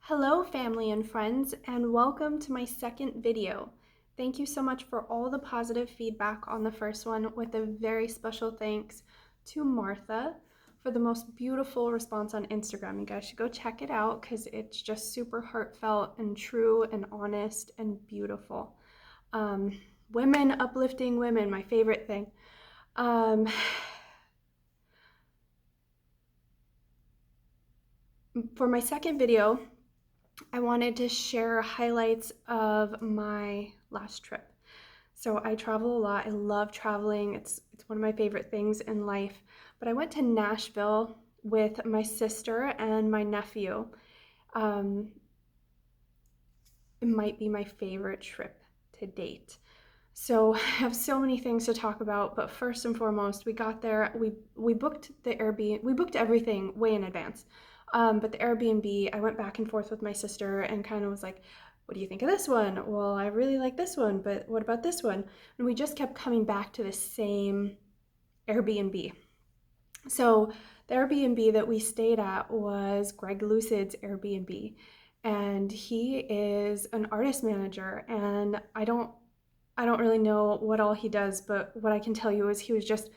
Hello family and friends, and welcome to my second video. Thank you so much for all the positive feedback on the first one, with a very special thanks to Martha for the most beautiful response on Instagram. You guys should go check it out because it's just super heartfelt and true and honest and beautiful. Women uplifting women, my favorite thing. For my second video, I wanted to share highlights of my last trip. So I travel a lot. I love traveling. It's one of my favorite things in life. But I went to Nashville with my sister and my nephew. It might be my favorite trip to date. So I have so many things to talk about, but first and foremost, we got there, we booked the Airbnb, we booked everything way in advance. But the Airbnb, I went back and forth with my sister and kind of was like, what do you think of this one? Well, I really like this one, but what about this one? And we just kept coming back to the same Airbnb. So the Airbnb that we stayed at was Greg Lucid's Airbnb, and he is an artist manager, and I don't really know what all he does, but what I can tell you is he was just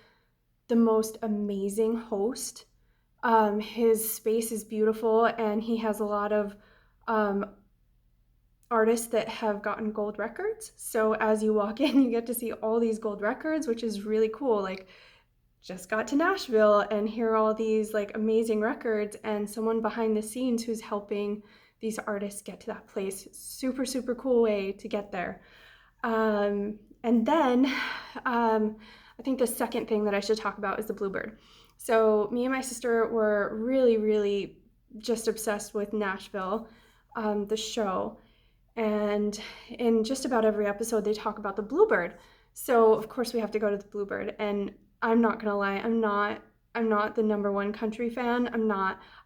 the most amazing host. His space is beautiful, and he has a lot of artists that have gotten gold records. So as you walk in, you get to see all these gold records, which is really cool. Like, just got to Nashville and hear all these like amazing records, and someone behind the scenes who's helping these artists get to that place. Super, super cool way to get there. And then I think the second thing that I should talk about is the Bluebird. So me and my sister were really, really just obsessed with Nashville, the show. And in just about every episode, they talk about the Bluebird. So of course we have to go to the Bluebird. And I'm not gonna lie, I'm not the number one country fan.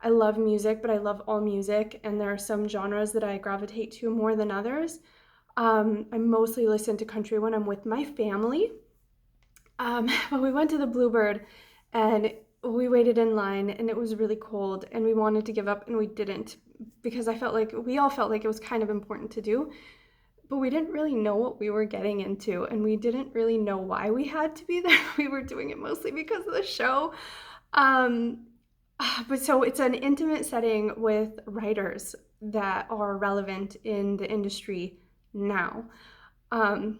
I love music, but I love all music. And there are some genres that I gravitate to more than others. I mostly listen to country when I'm with my family. But we went to the Bluebird and we waited in line, and it was really cold, and we wanted to give up and we didn't, because we all felt like it was kind of important to do, but we didn't really know what we were getting into, and we didn't really know why we had to be there. We were doing it mostly because of the show. But so it's an intimate setting with writers that are relevant in the industry now. I'm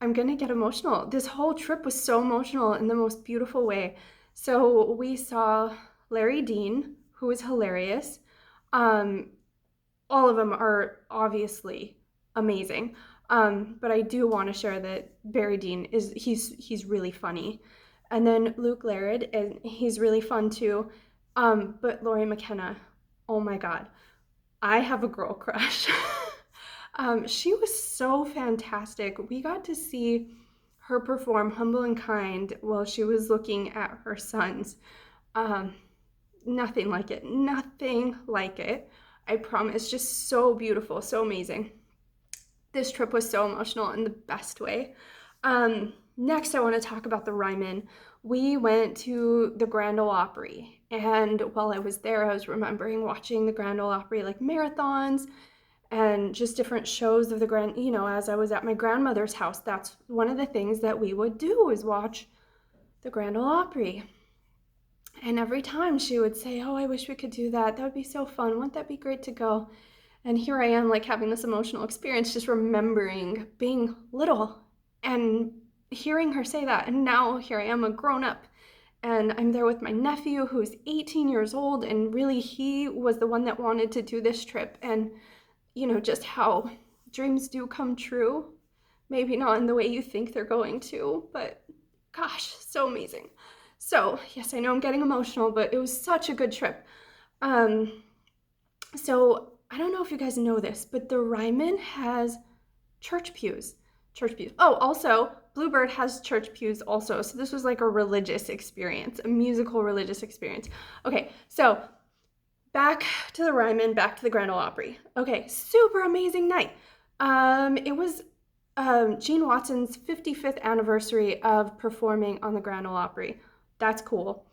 gonna get emotional. This whole trip was so emotional in the most beautiful way. So we saw Larry Dean, who is hilarious. All of them are obviously amazing. But I do want to share that Barry Dean he's really funny. And then Luke Laird, and he's really fun too. But Laurie McKenna, oh my God, I have a girl crush. She was so fantastic. We got to see her perform Humble and Kind while she was looking at her sons. Nothing like it. Nothing like it. I promise. Just so beautiful, so amazing. This trip was so emotional in the best way. Next, I want to talk about the Ryman. We went to the Grand Ole Opry, and while I was there, I was remembering watching the Grand Ole Opry like marathons and just different shows of the grand, as I was at my grandmother's house. That's one of the things that we would do, is watch the Grand Ole Opry. And every time she would say, oh, I wish we could do that. That would be so fun. Wouldn't that be great to go? And here I am, like, having this emotional experience, just remembering being little and hearing her say that. And now here I am, a grown up, and I'm there with my nephew, who's 18 years old. And really, he was the one that wanted to do this trip. And just how dreams do come true. Maybe not in the way you think they're going to, but gosh, so amazing. So yes, I know I'm getting emotional, but it was such a good trip. So I don't know if you guys know this, but the Ryman has church pews. Oh, also, Bluebird has church pews also. So this was like a religious experience, a musical religious experience. Okay, so back to the Ryman, back to the Grand Ole Opry. Okay, super amazing night. It was Gene Watson's 55th anniversary of performing on the Grand Ole Opry. That's cool.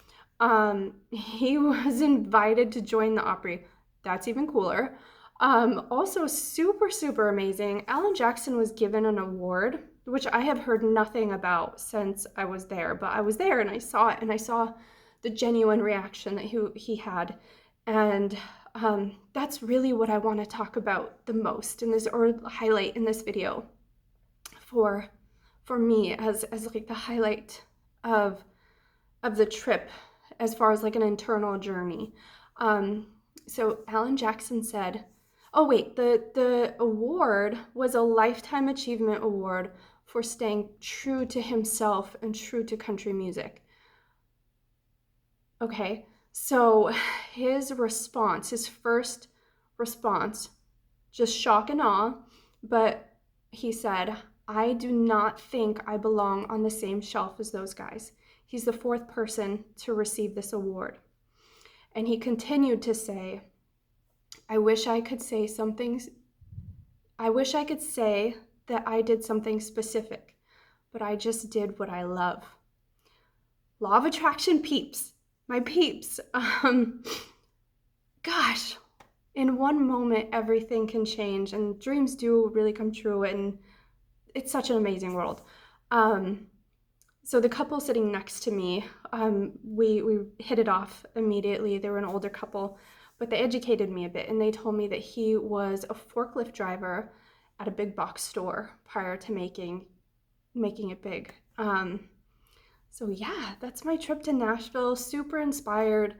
He was invited to join the Opry. That's even cooler. Also super, super amazing. Alan Jackson was given an award, which I have heard nothing about since I was there, but I was there and I saw it and I saw the genuine reaction that he had. And that's really what I want to talk about the most in this, or highlight in this video for me as like the highlight of the trip as far as like an internal journey. So Alan Jackson said, oh wait, the award was a Lifetime Achievement Award for staying true to himself and true to country music. Okay, so his response, his first response, just shock and awe, but he said, I do not think I belong on the same shelf as those guys. He's the fourth person to receive this award. And he continued to say, I wish I could say that I did something specific, but I just did what I love. Law of attraction peeps, my peeps. Gosh, in one moment, everything can change and dreams do really come true, and it's such an amazing world. So the couple sitting next to me, we hit it off immediately. They were an older couple, but they educated me a bit, and they told me that he was a forklift driver at a big box store prior to making it big. So yeah, that's my trip to Nashville. Super inspired.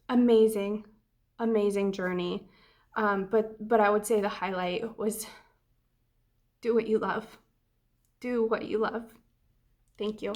Amazing journey. But I would say the highlight was do what you love. Do what you love. Thank you.